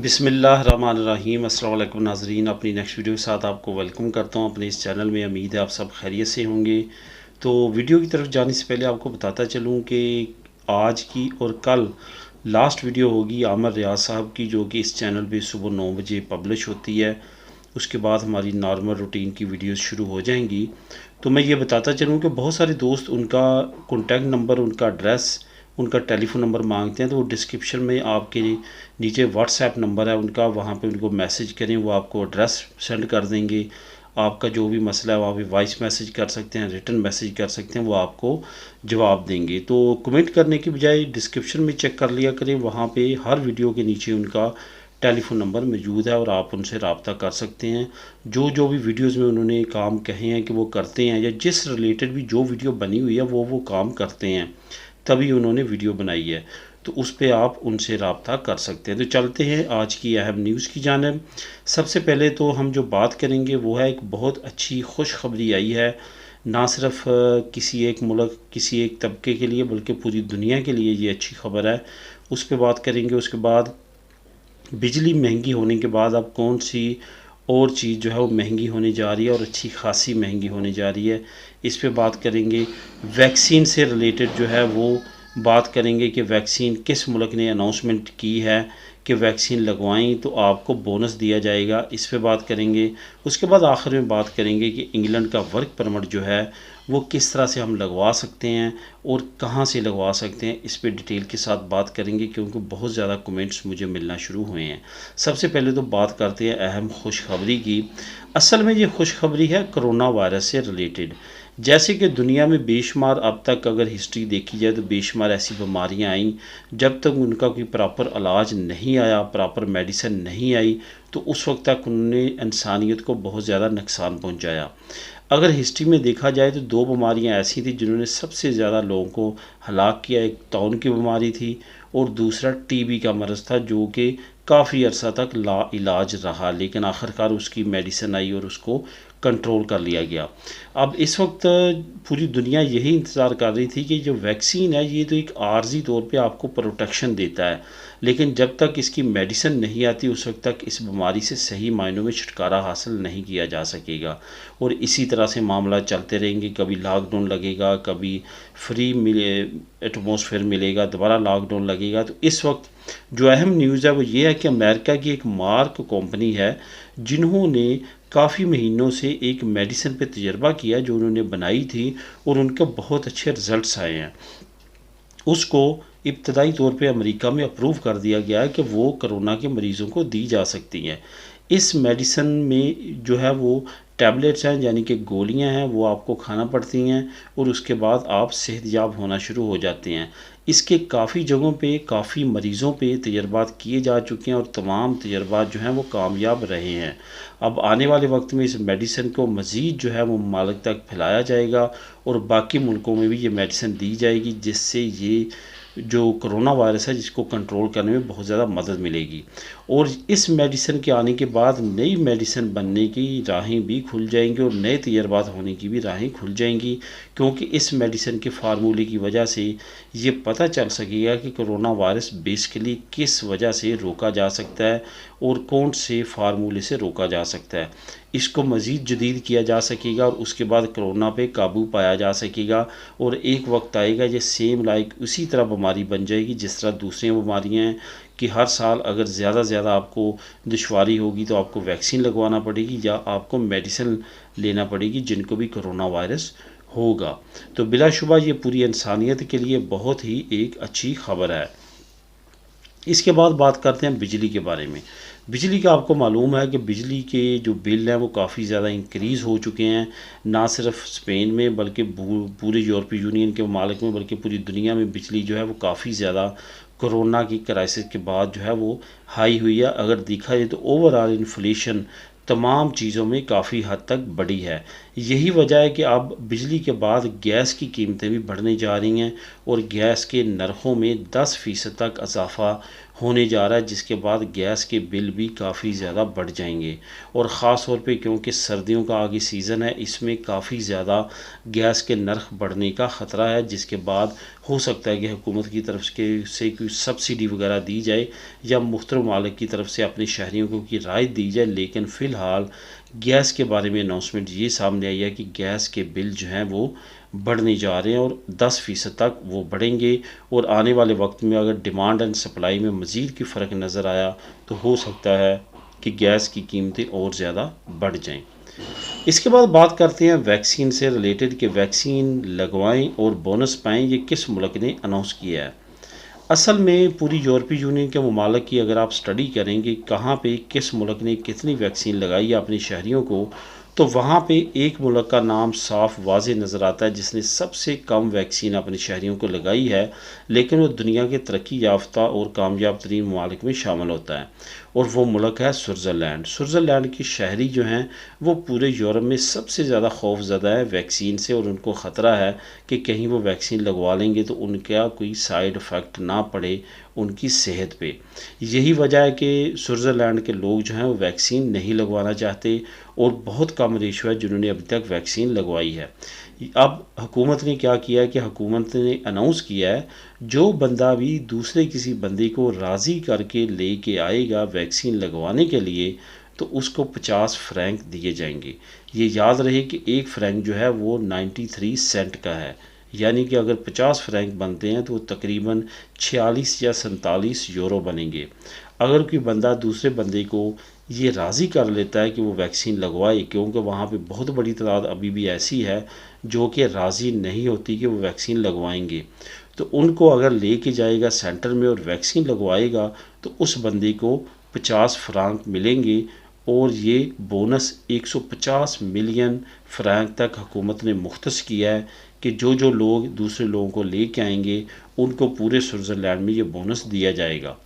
बिस्मिल्लाहिर्रहमानिर्रहीम। अस्सलाम वालेकुम नाज़रीन, अपनी नेक्स्ट वीडियो के साथ आपको वेलकम करता हूँ अपने इस चैनल में। उम्मीद है आप सब खैरियत से होंगे। तो वीडियो की तरफ जाने से पहले आपको बताता चलूँ कि आज की और कल लास्ट वीडियो होगी आमिर रियाज साहब की, जो कि इस चैनल पे सुबह 9 बजे पब्लिश होती है। उसके बाद हमारी नॉर्मल रूटीन की वीडियोस शुरू हो जाएंगी। तो मैं ये बताता चलूँ कि बहुत सारे दोस्त उनका कॉन्टैक्ट नंबर, उनका एड्रेस, उनका टेलीफ़ोन नंबर मांगते हैं। तो वो डिस्क्रिप्शन में आपके नीचे व्हाट्सएप नंबर है उनका, वहाँ पे उनको मैसेज करें, वो आपको एड्रेस सेंड कर देंगे। आपका जो भी मसला है वहाँ पे वॉइस मैसेज कर सकते हैं, रिटन मैसेज कर सकते हैं, वो आपको जवाब देंगे। तो कमेंट करने की बजाय डिस्क्रिप्शन में चेक कर लिया करें, वहाँ पे हर वीडियो के नीचे उनका टेलीफ़ोन नंबर मौजूद है और आप उनसे रब्ता कर सकते हैं। जो भी वीडियोस में उन्होंने काम कहे हैं कि वो करते हैं, या जिस रिलेटेड भी जो वीडियो बनी हुई है वो काम करते हैं, तभी उन्होंने वीडियो बनाई है। तो उस पे आप उनसे रब्ता कर सकते हैं। तो चलते हैं आज की अहम न्यूज़ की जानिब। सबसे पहले तो हम जो बात करेंगे वो है, एक बहुत अच्छी खुशखबरी आई है, ना सिर्फ किसी एक मुल्क, किसी एक तबके के लिए, बल्कि पूरी दुनिया के लिए ये अच्छी खबर है। उस पर बात करेंगे। उसके बाद बिजली महंगी होने के बाद अब कौन सी और चीज़ जो है वो महंगी होने जा रही है, और अच्छी खासी महंगी होने जा रही है, इस पे बात करेंगे। वैक्सीन से रिलेटेड जो है वो बात करेंगे कि वैक्सीन किस मुल्क ने अनाउंसमेंट की है कि वैक्सीन लगवाएं तो आपको बोनस दिया जाएगा, इस पे बात करेंगे। उसके बाद आखिर में बात करेंगे कि इंग्लैंड का वर्क परमिट जो है वो किस तरह से हम लगवा सकते हैं और कहाँ से लगवा सकते हैं, इस पे डिटेल के साथ बात करेंगे, क्योंकि बहुत ज़्यादा कमेंट्स मुझे मिलना शुरू हुए हैं। सबसे पहले तो बात करते हैं अहम खुशखबरी की। असल में ये खुशखबरी है कोरोना वायरस से रिलेटेड। जैसे कि दुनिया में बेशुमार, अब तक अगर हिस्ट्री देखी जाए तो बेशुमार ऐसी बीमारियां आईं, जब तक उनका कोई प्रॉपर इलाज नहीं आया, प्रॉपर मेडिसिन नहीं आई, तो उस वक्त तक उन्होंने इंसानियत को बहुत ज़्यादा नुकसान पहुंचाया। अगर हिस्ट्री में देखा जाए तो दो बीमारियां ऐसी थी जिन्होंने सबसे ज़्यादा लोगों को हलाक किया। एक ताउन की बीमारी थी और दूसरा टीबी का मरज़ था, जो कि काफ़ी अर्सा तक ला इलाज रहा, लेकिन आखिरकार उसकी मेडिसिन आई और उसको कंट्रोल कर लिया गया। अब इस वक्त पूरी दुनिया यही इंतज़ार कर रही थी कि जो वैक्सीन है ये तो एक आर्जी तौर पे आपको प्रोटेक्शन देता है, लेकिन जब तक इसकी मेडिसिन नहीं आती उस वक्त तक इस बीमारी से सही मायनों में छुटकारा हासिल नहीं किया जा सकेगा। और इसी तरह से मामला चलते रहेंगे। कभी लॉकडाउन लगेगा, कभी फ्री मिले एटमॉस्फेयर मिलेगा, दोबारा लॉकडाउन लगेगा। तो इस वक्त जो अहम न्यूज़ है वो ये है कि अमेरिका की एक मार्क कंपनी है, जिन्होंने काफ़ी महीनों से एक मेडिसिन पे तजर्बा किया जो उन्होंने बनाई थी, और उनके बहुत अच्छे रिज़ल्ट्स आए हैं। उसको इब्तदाई तौर पे अमेरिका में अप्रूव कर दिया गया है कि वो कोरोना के मरीज़ों को दी जा सकती हैं। इस मेडिसिन में जो है वो टैबलेट्स हैं, यानी कि गोलियां हैं, वो आपको खाना पड़ती हैं और उसके बाद आप सेहतयाब होना शुरू हो जाते हैं। इसके काफ़ी जगहों पे, काफ़ी मरीज़ों पे तजर्बात किए जा चुके हैं और तमाम तजर्बात जो हैं वो कामयाब रहे हैं। अब आने वाले वक्त में इस मेडिसिन को मज़ीद जो है वो ममालिक तक फैलाया जाएगा और बाकी मुल्कों में भी ये मेडिसिन दी जाएगी, जिससे ये जो कोरोना वायरस है जिसको कंट्रोल करने में बहुत ज़्यादा मदद मिलेगी। और इस मेडिसिन के आने के बाद नई मेडिसिन बनने की राहें भी खुल जाएंगी और नए तजर्बात होने की भी राहें खुल जाएंगी, क्योंकि इस मेडिसिन के फार्मूले की वजह से ये पता चल सकेगा कि कोरोना वायरस बेसिकली किस वजह से रोका जा सकता है और कौन से फार्मूले से रोका जा सकता है। इसको मज़ीद जदीद किया जा सकेगा और उसके बाद कोरोना पे काबू पाया जा सकेगा। और एक वक्त आएगा ये सेम लाइक उसी तरह बीमारी बन जाएगी जिस तरह दूसरी बीमारियां हैं, कि हर साल अगर ज़्यादा से ज़्यादा आपको दुश्वारी होगी तो आपको वैक्सीन लगवाना पड़ेगी या आपको मेडिसिन लेना पड़ेगी जिनको भी कोरोना वायरस होगा। तो बिलाशुबा ये पूरी इंसानियत के लिए बहुत ही एक अच्छी खबर है। इसके बाद बात करते हैं बिजली के बारे में। बिजली का आपको मालूम है कि बिजली के जो बिल हैं वो काफ़ी ज़्यादा इंक्रीज़ हो चुके हैं, ना सिर्फ स्पेन में बल्कि पूरे यूरोपीय यूनियन के ममालिक में, बल्कि पूरी दुनिया में बिजली जो है वो काफ़ी ज़्यादा कोरोना की क्राइसिस के बाद जो है वो हाई हुई है। अगर देखा जाए तो ओवरऑल इन्फ्लेशन तमाम चीज़ों में काफ़ी हद तक बढ़ी है। यही वजह है कि अब बिजली के बाद गैस की कीमतें भी बढ़ने जा रही हैं और गैस के नरखों में 10% तक इजाफ़ा होने जा रहा है, जिसके बाद गैस के बिल भी काफ़ी ज़्यादा बढ़ जाएंगे। और ख़ास तौर पे क्योंकि सर्दियों का आगे सीज़न है, इसमें काफ़ी ज़्यादा गैस के नर्ख बढ़ने का ख़तरा है, जिसके बाद हो सकता है कि हुकूमत की तरफ से कोई सब्सिडी वगैरह दी जाए या मुख्तलिफ मालिक की तरफ से अपने शहरियों को की राय दी जाए। लेकिन फ़िलहाल गैस के बारे में अनाउंसमेंट ये सामने आई है कि गैस के बिल जो हैं वो बढ़ने जा रहे हैं और 10% तक वो बढ़ेंगे। और आने वाले वक्त में अगर डिमांड एंड सप्लाई में मज़ीद की फ़र्क नज़र आया तो हो सकता है कि गैस की कीमतें और ज़्यादा बढ़ जाएं। इसके बाद बात करते हैं वैक्सीन से रिलेटेड कि वैक्सीन लगवाएं और बोनस पाएं, ये किस मुल्क ने अनाउंस किया है। असल में पूरी यूरोपीय यूनियन के ममालिक की अगर आप स्टडी करेंगे कहाँ पे किस मुल्क ने कितनी वैक्सीन लगाई है अपने शहरियों को, तो वहाँ पे एक मुल्क का नाम साफ वाज़े नज़र आता है जिसने सबसे कम वैक्सीन अपने शहरियों को लगाई है, लेकिन वो दुनिया के तरक्की याफ्ता और कामयाब तरीन ममालिक में शामिल होता है और वो मुल्क है स्विट्ज़रलैंड। स्विट्ज़रलैंड के शहरी जो हैं वो पूरे यूरोप में सबसे ज़्यादा खौफज़दा है वैक्सीन से और उनको ख़तरा है कि कहीं वो वैक्सीन लगवा लेंगे तो उनका कोई साइड इफ़ेक्ट ना पड़े उनकी सेहत पे। यही वजह है कि स्विट्ज़रलैंड के लोग जो हैं वो वैक्सीन नहीं लगवाना चाहते और बहुत कम रेशो है जिन्होंने अभी तक वैक्सीन लगवाई है। अब हुकूमत ने क्या किया है कि हुकूमत ने अनाउंस किया है जो बंदा भी दूसरे किसी बंदे को राज़ी करके लेके आएगा वैक्सीन लगवाने के लिए तो उसको 50 फ्रैंक दिए जाएंगे। ये याद रहे कि एक फ्रैंक जो है वो 93 सेंट का है, यानी कि अगर 50 फ्रैंक बनते हैं तो वो तकरीबन 46 या 47 यूरो बनेंगे। अगर कोई बंदा दूसरे बंदे को ये राज़ी कर लेता है कि वो वैक्सीन लगवाए, क्योंकि वहाँ पे बहुत बड़ी तादाद अभी भी ऐसी है जो कि राज़ी नहीं होती कि वो वैक्सीन लगवाएंगे, तो उनको अगर लेके जाएगा सेंटर में और वैक्सीन लगवाएगा तो उस बंदे को 50 फ्रांक मिलेंगे। और ये बोनस 150 मिलियन फ्रैंक तक हुकूमत ने मुख्तस किया है कि जो जो लोग दूसरे लोगों को लेके आएंगे उनको पूरे स्विट्ज़रलैंड में ये बोनस दिया जाएगा।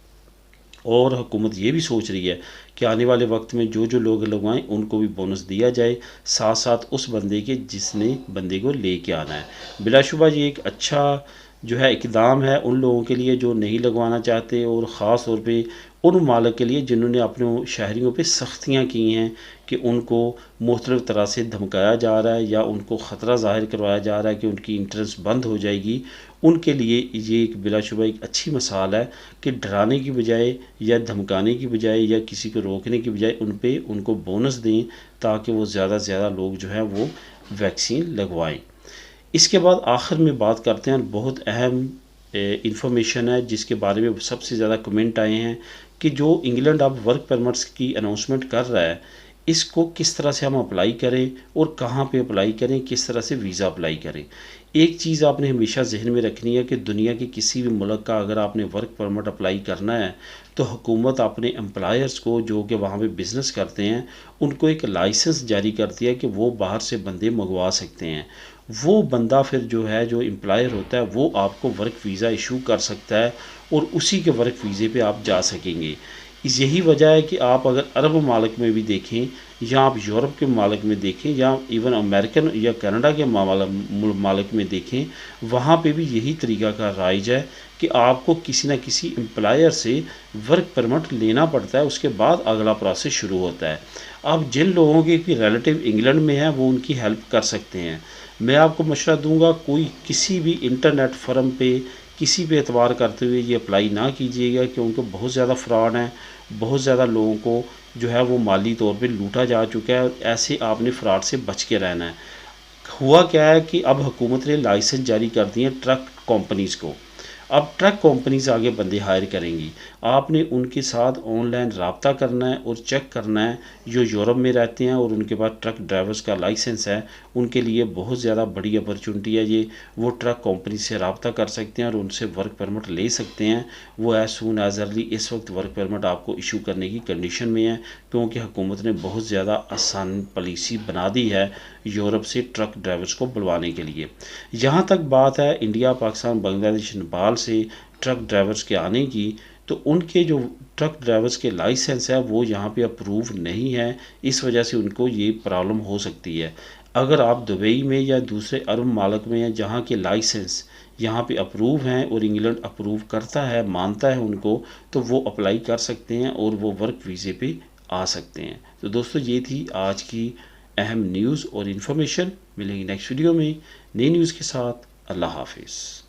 और हुकूमत ये भी सोच रही है कि आने वाले वक्त में जो जो लोग लगवाएं उनको भी बोनस दिया जाए, साथ साथ उस बंदे के जिसने बंदे को लेके आना है। बिलाशुबा ये एक अच्छा जो है इक़दाम है उन लोगों के लिए जो नहीं लगवाना चाहते और ख़ास तौर पे उन मालिक के लिए जिन्होंने अपने शहरियों पे सख्तियाँ की हैं कि उनको मुख्तलिफ़ तरह से धमकाया जा रहा है या उनको ख़तरा ज़ाहिर करवाया जा रहा है कि उनकी इंट्रेंस बंद हो जाएगी। उनके लिए ये एक बिलाशुबा एक अच्छी मिसाल है कि डराने की बजाय या धमकाने की बजाय या किसी को रोकने की बजाय उनको बोनस दें ताकि वो ज़्यादा से ज़्यादा लोग जो हैं वो वैक्सीन लगवाएं। इसके बाद आखिर में बात करते हैं, बहुत अहम इंफॉर्मेशन है जिसके बारे में सबसे ज़्यादा कमेंट आए हैं कि जो इंग्लैंड अब वर्क परमिट्स की अनाउंसमेंट कर रहा है इसको किस तरह से हम अप्लाई करें और कहाँ पे अप्लाई करें, किस तरह से वीज़ा अप्लाई करें। एक चीज़ आपने हमेशा जहन में रखनी है कि दुनिया के किसी भी मुल्क का अगर आपने वर्क परमिट अप्लाई करना है तो हुकूमत अपने एम्प्लॉयर्स को जो कि वहाँ पे बिज़नेस करते हैं उनको एक लाइसेंस जारी करती है कि वो बाहर से बंदे मंगवा सकते हैं। वो बंदा फिर जो है जो एम्प्लॉयर होता है वो आपको वर्क वीज़ा इशू कर सकता है और उसी के वर्क वीज़े पे आप जा सकेंगे। यही वजह है कि आप अगर अरब ममालिक में भी देखें या आप यूरोप के ममालिक में देखें या इवन अमेरिकन या कनाडा के ममालिक में देखें, वहाँ पे भी यही तरीका का राइज है कि आपको किसी न किसी एम्प्लॉयर से वर्क परमिट लेना पड़ता है, उसके बाद अगला प्रोसेस शुरू होता है। अब जिन लोगों के कोई रिलेटिव इंग्लैंड में है वो उनकी हेल्प कर सकते हैं। मैं आपको मशवरा दूंगा कोई किसी भी इंटरनेट फर्म पे किसी पे एतबार करते हुए ये अप्लाई ना कीजिएगा क्योंकि बहुत ज़्यादा फ्रॉड है, बहुत ज़्यादा लोगों को जो है वो माली तौर पे लूटा जा चुका है। ऐसे आपने फ्रॉड से बच के रहना है। हुआ क्या है कि अब हुकूमत ने लाइसेंस जारी कर दिए ट्रक कंपनीज़ को। अब ट्रक कंपनीज़ आगे बंदे हायर करेंगी, आपने उनके साथ ऑनलाइन रब्ता करना है और चेक करना है जो यूरोप में रहते हैं और उनके पास ट्रक ड्राइवर्स का लाइसेंस है, उनके लिए बहुत ज़्यादा बड़ी अपॉर्चुनिटी है ये। वो ट्रक कंपनी से रब्ता कर सकते हैं और उनसे वर्क परमिट ले सकते हैं। वो एज सून एज अर्ली इस वक्त वर्क परमिट आपको इशू करने की कंडीशन में है क्योंकि हुकूमत ने बहुत ज़्यादा आसान पॉलिसी बना दी है यूरोप से ट्रक ड्राइवर्स को बुलवाने के लिए। यहाँ तक बात है इंडिया, पाकिस्तान, बांग्लादेश, नेपाल से ट्रक ड्राइवर्स के आने की, तो उनके जो ट्रक ड्राइवर्स के लाइसेंस है वो यहाँ पे अप्रूव नहीं है, इस वजह से उनको ये प्रॉब्लम हो सकती है। अगर आप दुबई में या दूसरे अरब मालिक में हैं जहाँ के लाइसेंस यहाँ पे अप्रूव हैं और इंग्लैंड अप्रूव करता है, मानता है उनको, तो वो अप्लाई कर सकते हैं और वो वर्क वीज़े पे आ सकते हैं। तो दोस्तों ये थी आज की अहम न्यूज़ और इन्फॉर्मेशन। मिलेंगे नेक्स्ट वीडियो में नई न्यूज़ के साथ। अल्लाह हाफिज़।